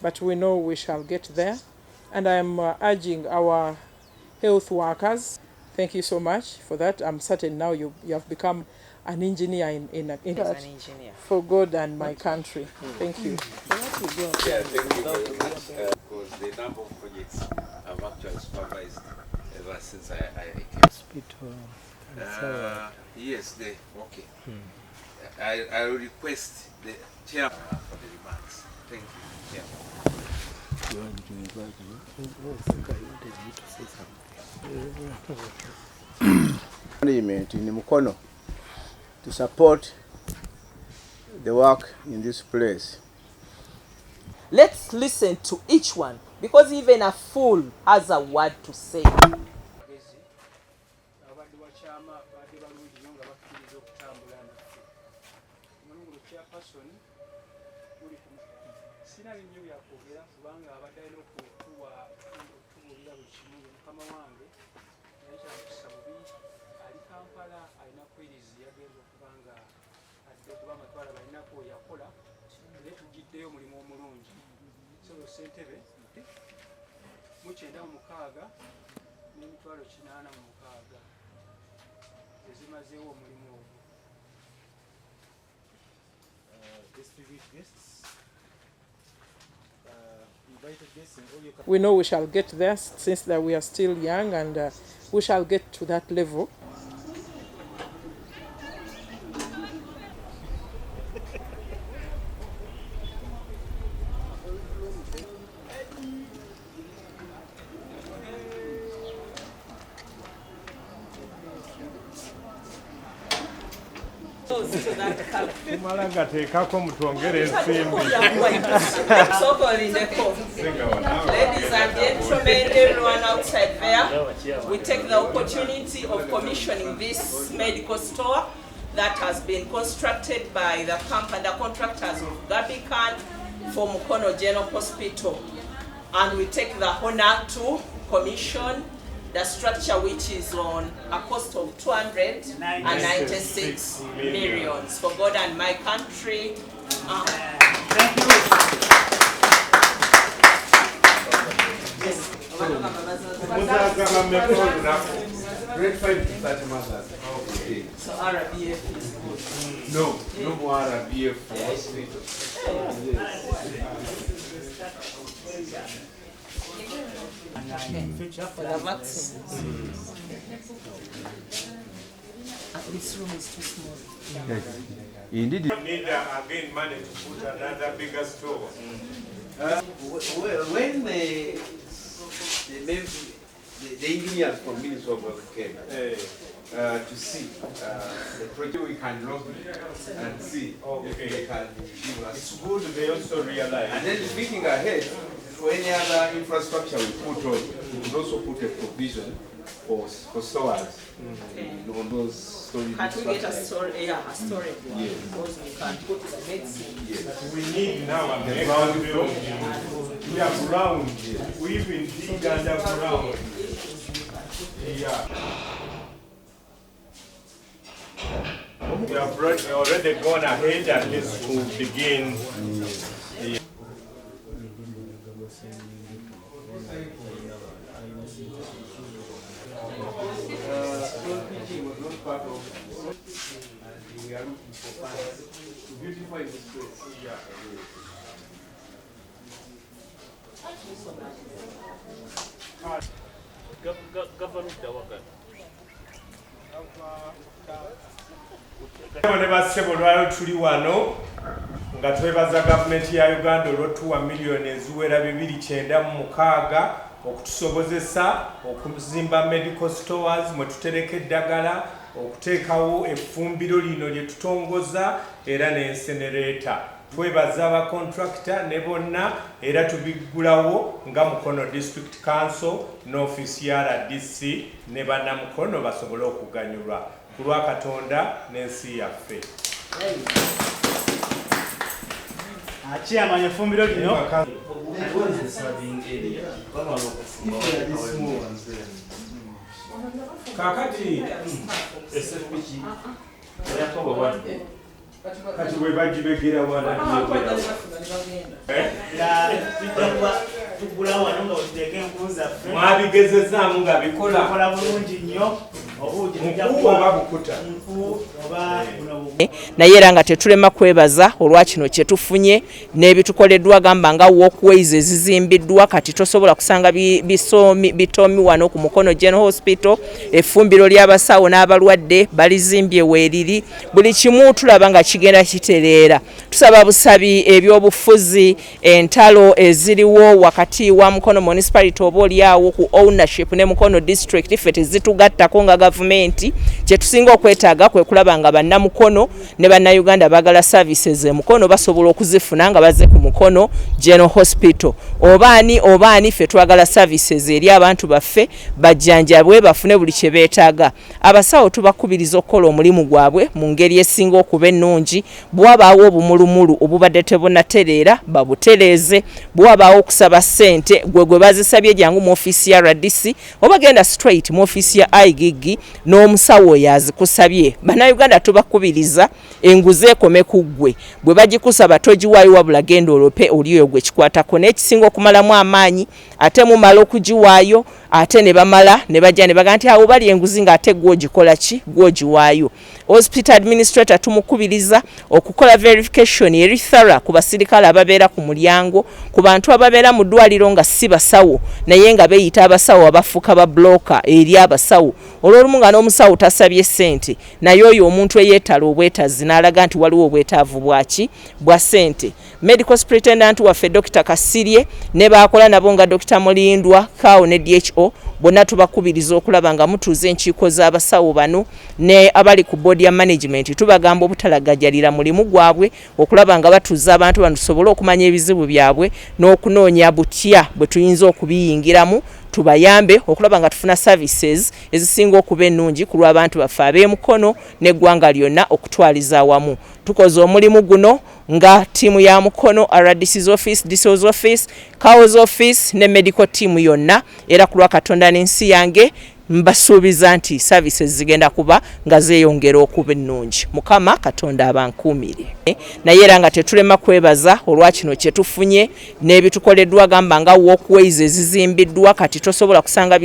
But we know we shall get there, and I am urging our health workers. Thank you so much for that. I'm certain now you have become an engineer in an engineer for God and my country. Thank you. Yeah, thank you very much. Because the number of projects I've actually supervised ever since I came. Yes, okay. I will request the chairman for the remarks. Thank you. Yeah. Parliament in Mukono to support the work in this place. Let's listen to each one, because even a fool has a word to say. We know we shall get there since that we are still young, and we shall get to that level. Ladies and gentlemen, everyone outside there, we take the opportunity of commissioning this medical store that has been constructed by the company, the contractors of Gabican for Mukono General Hospital. And we take the honor to commission the structure, which is on a cost of 296 million for God and my country. Thank you. Grade 5 to 30 mothers. Okay. So RBF is good. No more RBF for hospitals. For the vaccine. This room is too small. Indeed. We need again money to put another bigger store. When the engineers from Ministry of Health came to see the project, we can log and see if they can give us. It's good they also realize. And then thinking ahead, for any other infrastructure we put on, we could also put a provision for stores on those storage. Can't we get a storage? Yeah, a storage one. Yes. Because we can put the medicine. Yes. We need now a ground building. We are ground. We even dig underground. Yeah. We have already gone ahead at least to begin. We are looking for funds to beautify this place. Yeah. Ne bassebo lwalo tuli wano nga twebaza gavumenti ya Uganda olw'otuwa miliyoni eziwera 296 okutusobozesa okuzimba medical stores mwe tutereka eddagala, okuteekawo effumbiro lino lye tutongoza era n'ensenereta. Twebaza aba contractor ne bonna era tubiggulawo nga Mukono District Council n'office ya RDC ne bannamukono basobole okuganyulwa ku lwa Katonda n'ensi yaffe. chairman efumbiro lino kakati kati bwe bagibegera wana tugula wano nga otuteeka enkulu zaffe mwabigezezaamu nga bikola bulungi nnyo oba bukuta naye era nga tetulema kwebaza olwa kino kye tufunye n'ebitukoleddwa gamba nga walkways ezizimbiddwa kati tosobola kusanga bitoomi wano ku Mukono General Hospital, effumbiro ly'abasawo n'abalwadde balizimbye weeriri, buli kimu tulaba nga kigenda kitereera. Tusaba busabi ebyobufuzi entalo eziriwo wakati wa Mukono municipality oba oliawo ku ownership ne Mukono district ffe tezitugattako nga gavumenti. Kye tusinga okwetaaga kwe kulaba nga bannamukono ne bannayuganda bagala services e Mukono basobola okuzifuna nga bazze ku Mukono General Hospital. Obaani ffe twagala services eri abantu baffe bajjanjabwe bafune buli kye beetaaga. Abasawo tubakubiriza okukola omulimu gwabwe mu ngeri esinga okuba ennungi. Bwabaawo obumulumulu obubadde tebunatereera babutereeze. Bwabaawo okusaba ssente gwe bazisabye jangu mu office ya RDC oba genda straight mu office ya IGG n'omusawo yazikusabye. Bannayuganda tubakubiriza enguzi ekome ku ggwe. Bwe bagikusaba togiwaayo wabula genda olope oliyo gwe kikwatako n'ekisinga okumalamu amaanyi ate mumala okugiwaayo ate ne bamala ne bajja ne baga nti awo bali enguzi ng'ate gw'ogikola ki gw'ogiwaayo. Hospital administrator tumukubiriza okukola verification eri thorough ku basirikale ababeera ku mulyango, ku bantu ababeera mu ddwaliro nga si basawo naye nga beeyita abasawo abafuuka ba bloka eri abasawo. Olw'olumu nga n'omusawo tasabye ssente naye oyo omuntu eyeetala obwetaazi n'alaga nti waliwo obwetaavu bwa ssente. Medical Superintendent waffe Dr. Kasirye ne baakola nabo nga Dr. Mulindwa Kao ne DHO bonna tubakubiriza okulaba nga mutuuza enkiiko z'abasawo bano ne abali ku board ya management tubagamba obutalagajjalira mulimu gwabwe okulaba nga batuuza abantu bano tusobole okumanya ebizibu byabwe n'okunoonya butya bwe tuyinza okubiyingiramu tubayambe okulaba nga tufuna services ezisinga okuba ennungi ku lw'abantu baffe ab'emukono n'eggwanga lyonna okutwaliza awamu. Tukoze omulimu guno nga tiimu ya Mukono, RDC's office, DCO's office, CAO's office ne medical team yonna era ku lwa Katonda n'ensi yange mbasuubiza nti services zigenda kuba nga zeeyongera okuba ennungi. Mukama Katonda abankuumire. Naye era nga tetulema kwebaza olwa kino kye tufunye n'ebitukoleddwa gamba nga walkways ezizimbiddwa kati tosobola kusanga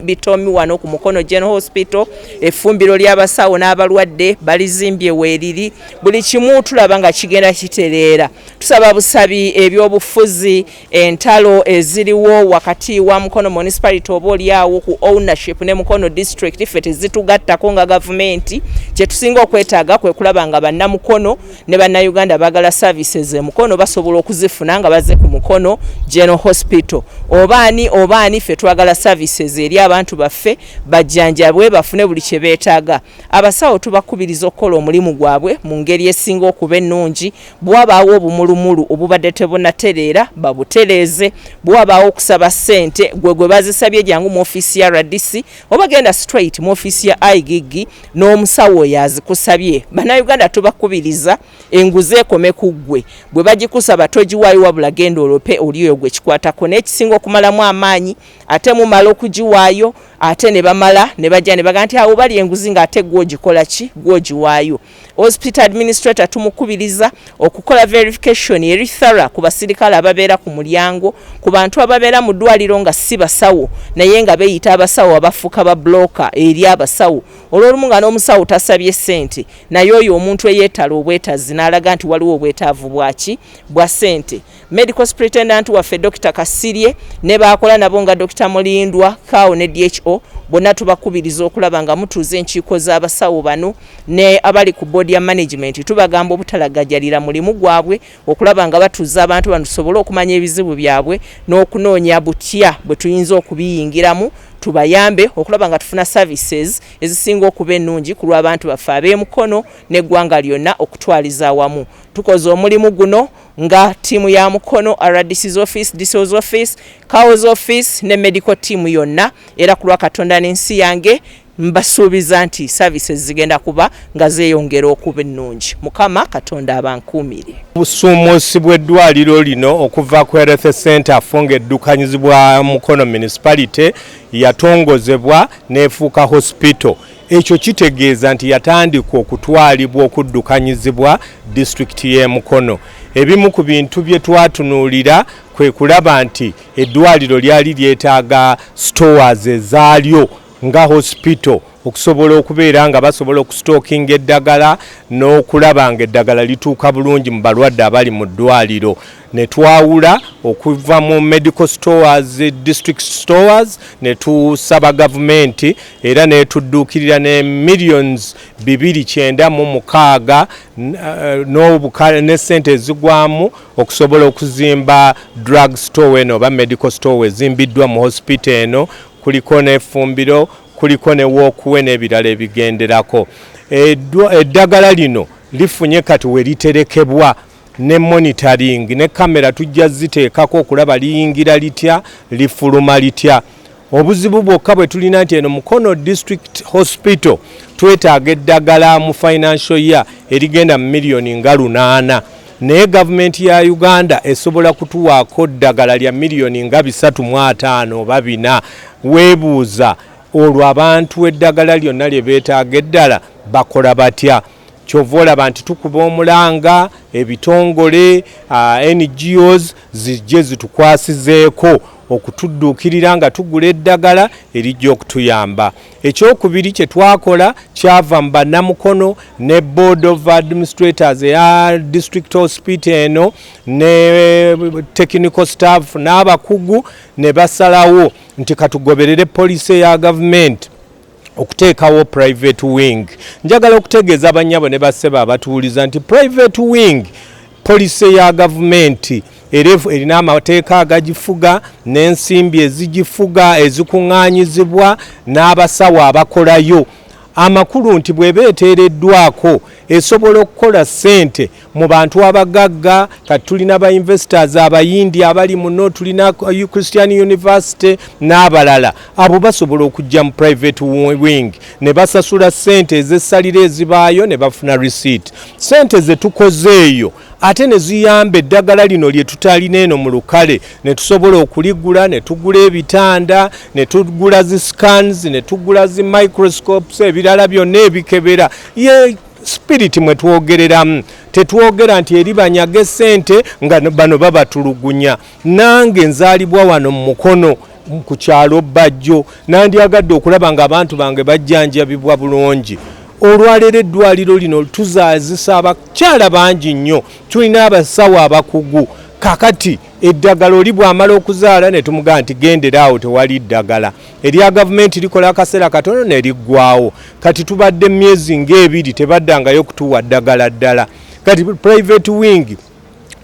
bitoomi wano ku Mukono General Hospital, effumbiro ly'abasawo n'abalwadde balizimbye weeriri, buli kimu tulaba nga kigenda kitereera. Tusaba busabi ebyobufuzi entalo eziriwo wakati wa Mukono municipality oba oliawo ku ownership ne Mukono district ffe tezitugattako nga gavumenti. Kye tusinga okwetaaga kwe kulaba nga bannamukono ne bannayuganda bagala services e Mukono basobola okuzifuna nga bazze ku Mukono General Hospital. Obaani ffe twagala services eri abantu baffe bajjanjabwe bafune buli kye beetaaga. Abasawo tubakubiriza okukola omulimu gwabwe mu ngeri esinga okuba ennungi. Bwabaawo obumulumulu obubadde tebunatereera babutereeze. Bwabaawo okusaba ssente gwe bazisabye jangu mu office ya RDC oba genda straight mu office ya IGG n'omusawo yazikusabye. Bannayuganda tubakubiriza enguzi ekome ku ggwe. Bwe bagikusaba togiwaayo wabula genda olope oliyo gwe kikwatako n'ekisinga okumalamu amaanyi ate mumala okugiwaayo ate ne bamala ne bajja ne baga nti awo bali enguzi ng'ate gw'ogikola ki gw'ogiwaayo. Hospital administrator tumukubiriza okukola verification eri thorough ku basirikale ababeera ku mulyango, ku bantu ababeera mu ddwaliro nga si basawo naye nga beeyita abasawo abafuuka ba bloka eri abasawo. Olw'olumu nga n'omusawo tasabye ssente naye oyo omuntu eyeetala obwetaazi n'alaga nti waliwo obwetaavu bwa ssente. Medical Superintendent waffe Dr. Kasirye ne baakola nabo nga Dr. Mulindwa Kao ne DHO bonna tubakubiriza okulaba nga mutuuza enkiiko z'abasawo bano ne abali ku board ya management tubagamba obutalagajjalira mulimu gwabwe okulaba nga batuuza abantu bano tusobole okumanya ebizibu byabwe n'okunoonya butya bwe tuyinza okubiyingiramu tubayambe okulaba nga tufuna services ezisinga okuba ennungi ku lw'abantu baffe ab'emukono n'eggwanga lyonna okutwaliza awamu. Tukoze omulimu guno nga tiimu ya Mukono, RDC's office, DCO's office, CAO's office ne medical team yonna era ku lwa Katonda n'ensi yange mbasuubiza nti services zigenda kuba nga zeeyongera okuba ennungi. Mukama Katonda abankuumire. Obusuumuusi bw'eddwaliro lino okuva ku Health Center afunga eddukanyizibwa Mukono Municipality yatongozebwa n'efuuka hospital. Ekyo kitegeeza nti yatandika okutwalibwa okuddukanyizibwa disitulikiti y'e Mukono. Ebimu ku bintu bye twatunuulira kwe kulaba nti eddwaliro lyali lyetaaga stores ezaalyo nga hospital okusobola okubeera nga basobola okusitookinga eddagala n'okulaba nga eddagala lituuka bulungi mu balwadde abali mu ddwaliro. Ne twawula okuva mu medical stores, district stores, ne tusaba gavumenti era ne tudduukirira ne millions 296 n'obukale ne ssente ezigwamu okusobola okuzimba drug store eno oba medical store ezimbiddwa mu hospital eno. Kuliko n'effumbiro, kuliko ne walkway n'ebirala ebigenderako. Eddagala lino lifunye kati we literekebwa ne monitoring ne kamera tujja ziteekako okulaba liyingira litya lifuluma litya. Obuzibu bwokka bwe tulina nti eno Mukono District Hospital twetaaga eddagala mu financial year erigenda mu miliyoni nga 8. Naye gavumenti ya Uganda esobola kutuwaako ddagala lya miliyoni nga 3.5 oba 4. Weebuuza olwo abantu eddagala lyonna lye beetaaga eddala bakola batya? Kyova olaba nti tukuba omulanga ebitongole NGOs zijje zitukwasizeeko okutudduukirira nga tugula eddagala erijja okutuyamba. Ekyokubiri kye twakola kyava mu bannamukono ne Board of Administrators eya District Hospital eno ne technical staff n'abakugu ne basalawo nti katugoberere poliisi ya gavumenti okuteekawo private wing. Njagala okutegeeza abanyabo ne bassebo abatuuliza nti private wing poliisi ya gavumenti erina amateeka agagifuga n'ensimbi ezigifuga ezikuŋŋaanyizibwa n'abasawo abakolayo. Amakulu nti bw'eba eteereddwako esobola okukola ssente mu bantu abagagga. Kati tulina ba investors abayindi abali muno, tulina Christian University n'abalala. Abo basobola okujja mu private wing ne basasula ssente ez'essalira ezibaayo ne bafuna receipt. Ssente ze tukozeeyo ate ne ziyamba eddagala lino lye tutalina eno mu lukale ne tusobola okuligula, ne tugula ebitanda, ne tugula zi scans, ne tugula zi microscopes, ebirala byonna ebikebera. Ye spirit mwe twogereramu. Tetwogera nti eri banyaga ssente nga bano babatulugunya. Nange nzaalibwa wano mu Mukono ku kyalo Bajjo, nandyagadde okulaba nga abantu bange bajjanjabibwa bulungi. Olwaleero eddwaliro lino tuzaazisa abakyala bangi nnyo, tulina abasawo abakugu. Kakati eddagala oli bw'amala okuzaala ne tumugamba nti gendera awo tewali ddagala. Erya gavumenti likola akaseera katono ne liggwawo. Kati tubadde myezi ng'ebiri tebaddangayo kutuwa ddagala ddala. Kati private wing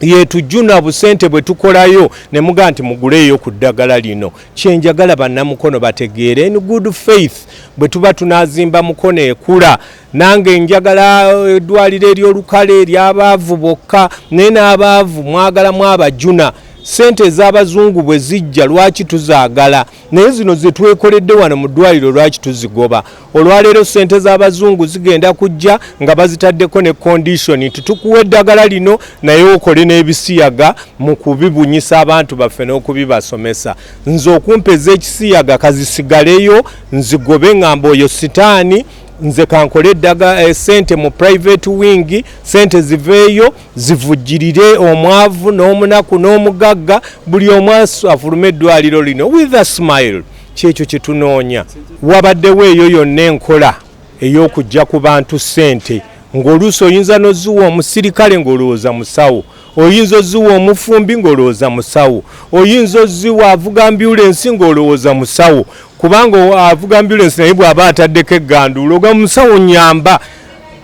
yetujjuna busente bwe tukolayo ne muga nti muguleeyo ku ddagala lino. Kyenjagala bannamukono bategeere in good faith bwe tuba tunaazimba Mukono ekula. Nange njagala eddwaliro ery'olukale ery'abaavu bokka, naye n'abaavu mwagalamu abajuna. Sente ez'abazungu bwe zijja lwaki tuzaagala? Naye zino ze twekoledde wano mu ddwaliro lwaki tuzigoba? Olwaleero sente z'abazungu zigenda kujja nga bazitaddeko ne condition nti tukuwa eddagala lino naye okole n'ebisiyaga mu kubibunyisa abantu baffe n'okubibasomesa. Nze okumpeza ekisiyaga kazisigaleyo nzigobe ngamba oyo sitaani, nze kankole eddaga sente mu private wing, sente ziveeyo zivujjirire omwavu n'omunaku n'omugagga, buli omu afulume eddwaliro lino with a smile. Kyekyo kye tunoonya. Wabaddewo eyo yonna enkola ey'okujja ku bantu ssente, ng'oluusi oyinza n'oziwa omusirikale ng'olowooza musawo, oyinza oziwa omufumbi ng'olowooza musawo, oyinza oziwa avuga ambulensi ng'olowooza musawo, kubanga avuga ambulensi naye bw'aba ataddeko egganduulo ga musawo nyamba.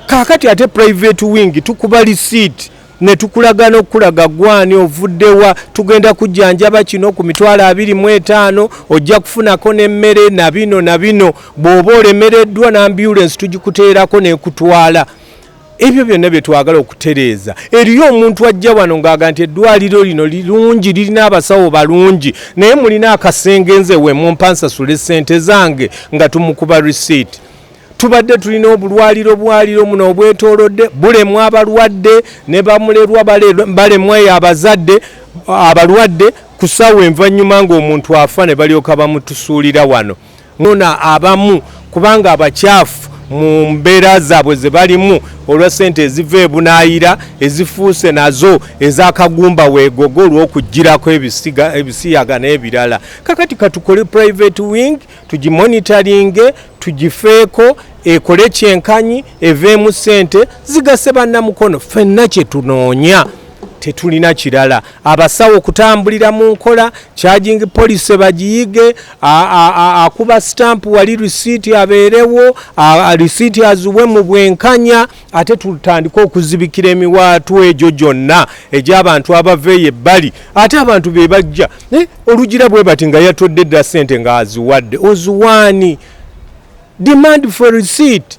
Kaakati ate private wing tukuba receipt ne tukulagana okulaga gwani ovuddewa, tugenda kujjanjaba kino ku mitwalo 25, ojja kufunako n'emmere na bino na bino. Bw'oba olemereddwa n'ambulensi tugikuteerako n'ekutwala. ebyo byonna bye twagala okutereeza. Eriyo omuntu ajja wano ng'aga nti eddwaliro lino lirungi lirina abasawo balungi naye mulina akasenge nze we mumpa nsasule ssente zange nga tumukuba receipt. Tubadde tulina obulwaliro bwaliro muno obwetoolodde bulemu abalwadde ne bamulerwa balemwa eyo abazadde abalwadde ku ssaawa envannyuma ng'omuntu afa ne balyoka bamutusuulira wano. Nona abamu kubanga abakyafu mu mbeera zaabwe ze balimu olwa ssente eziva ebunaayira ezifuuse nazo ez'akagumba weegogo olw'okugirako ebisiyaga n'ebirala. Kakati katukole private wing tugimonitaringe tugifeeko ekole kyenkanyi eveemu ssente zigase bannamukono. Ffenna kye tunoonya tetulina kirala. Abasawo kutambulira mu nkola charging police bagiyige akuba stamp wali receipt abeerewo receipt azuwe mu bwenkanya ate tutandika okuzibikira emiwaatu egyo gyonna egy'abantu abaveeyo ebbali ate abantu be bajja olugira bwe bati nga yatodde dda ssente ng'aziwadde oziwaani. Demand for receipt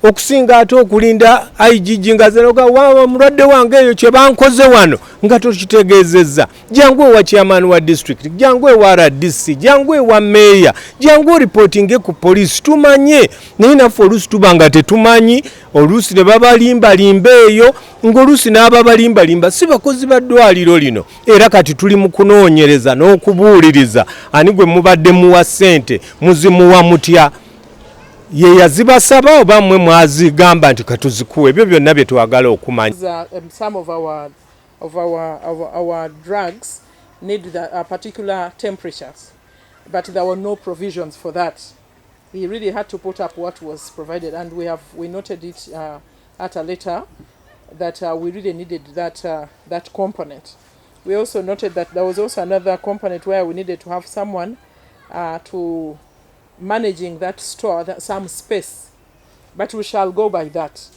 okusinga ate okulinda IGG nga zenoga wa mulwadde wange eyo kye bankoze wano nga tokitegeezezza. Jangu ewa chairman wa district, jangu ewa RDC, jangu ewa meya, jangu reporting ku police tumanye. Naye naffe oluusi tuba nga tetumanyi, oluusi ne babalimbalimba eyo ng'oluusi n'ababalimbalimba si bakozi ba ddwaliro lino. Era kati tuli mu kunoonyereza n'okubuuliriza ani gwe mubadde muwa ssente muzimuwa mutya. Ye yazibasaba oba mmwe mwazigamba nti katuzikuwe. Ebyo byonna bye twagala okumanya. Some of our drugs need particular temperatures, but there were no provisions for that. He really had to put up what was provided, and we noted it at a later that we really needed that component. We also noted that there was also another component where we needed to have someone to managing that store, some space, but we shall go by that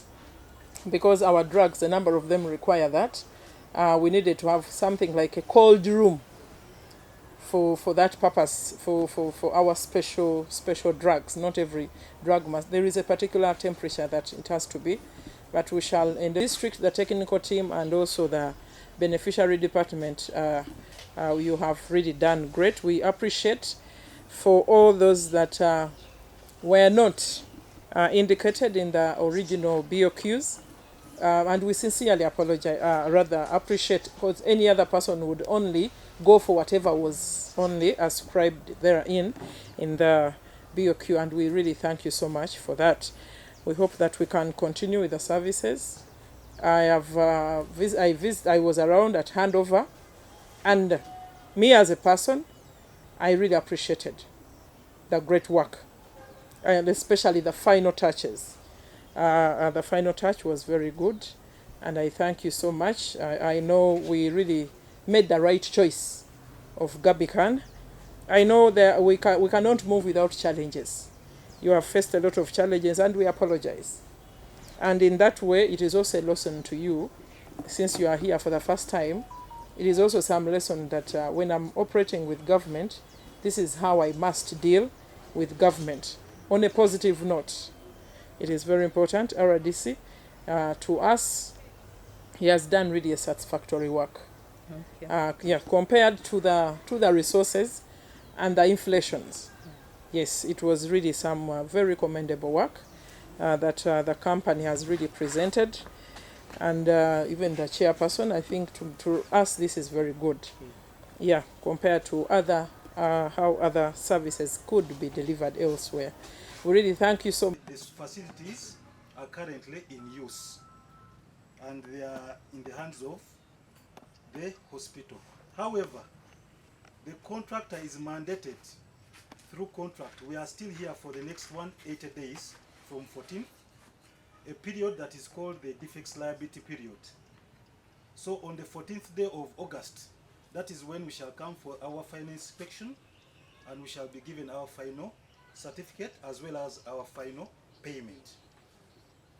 because our drugs, a number of them require that. We needed to have something like a cold room for that purpose, for our special drugs. Not every drug must. There is a particular temperature that it has to be, but we shall, in the district, the technical team and also the beneficiary department, you have really done great. We appreciate for all those that were not indicated in the original BOQs, and we sincerely appreciate, because any other person would only go for whatever was only ascribed therein in the BOQ, and we really thank you so much for that. We hope that we can continue with the services. I was around at handover, and me as a person, I really appreciated the great work, and especially the final touches. The final touch was very good, and I thank you so much. I know we really made the right choice of Gabican. I know that we cannot move without challenges. You have faced a lot of challenges, and we apologize. And in that way, it is also a lesson to you, since you are here for the first time. It is also some lesson that when I'm operating with government, this is how I must deal with government. On a positive note, it is very important. RDC, to us, he has done really a satisfactory work. Compared to the resources and the inflations. Yes, it was really some very commendable work that the company has really presented. And even the chairperson, I think to us this is very good. Yeah, compared to how other services could be delivered elsewhere. We really thank you so much. These facilities are currently in use, and they are in the hands of the hospital. However, the contractor is mandated through contract. We are still here for the next 180 days from 14th, a period that is called the defects liability period. So on the 14th day of August, that is when we shall come for our final inspection, and we shall be given our final certificate as well as our final payment.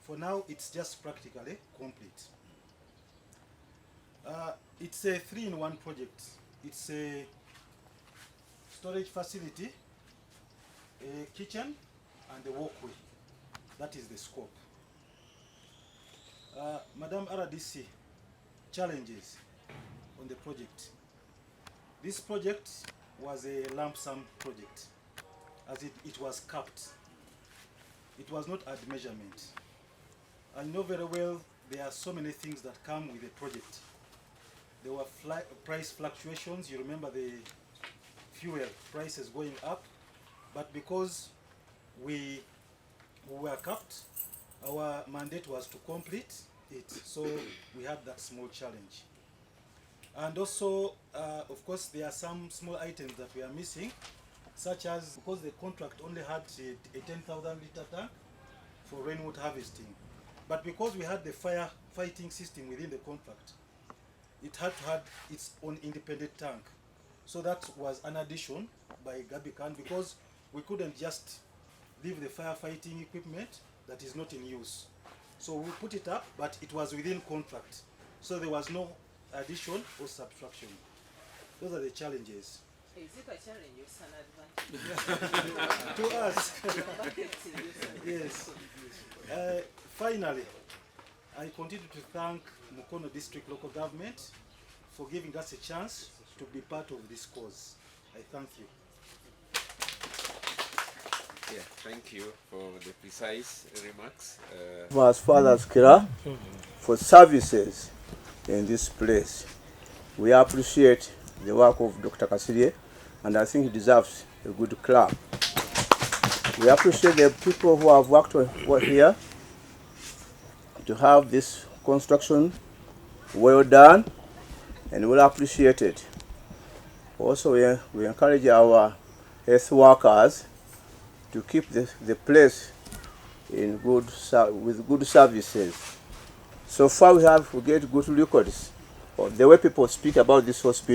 For now, it's just practically complete. It's a 3-in-1 project. It's a storage facility, a kitchen, and a walkway. That is the scope. Madam RDC, challenges on the project. This project was a lump sum project, as it was capped. It was not at measurement. I know very well there are so many things that come with a project. There were price fluctuations. You remember the fuel prices going up, but because we were capped, our mandate was to complete it, so we had that small challenge. And also, of course, there are some small items that we are missing, such as because the contract only had a 10,000 litre tank for rainwater harvesting, but because we had the fire fighting system within the contract, it had to have its own independent tank. So that was an addition by Gabican, because we couldn't just leave the firefighting equipment that is not in use. So we put it up, but it was within contract. So there was no addition or subtraction. Those are the challenges. Is it a challenge or To us. Yes. Finally, I continue to thank Mukono District Local Government for giving us a chance to be part of this cause. I thank you. Yeah, thank you for the precise remarks. As Father Kira for services in this place. We appreciate the work of Dr. Kasirye, and I think he deserves a good clap. We appreciate the people who have worked here to have this construction well done, and we'll appreciate it. Also, we encourage our health workers to keep the place in with good services. So far we get good records of the way people speak about this hospital.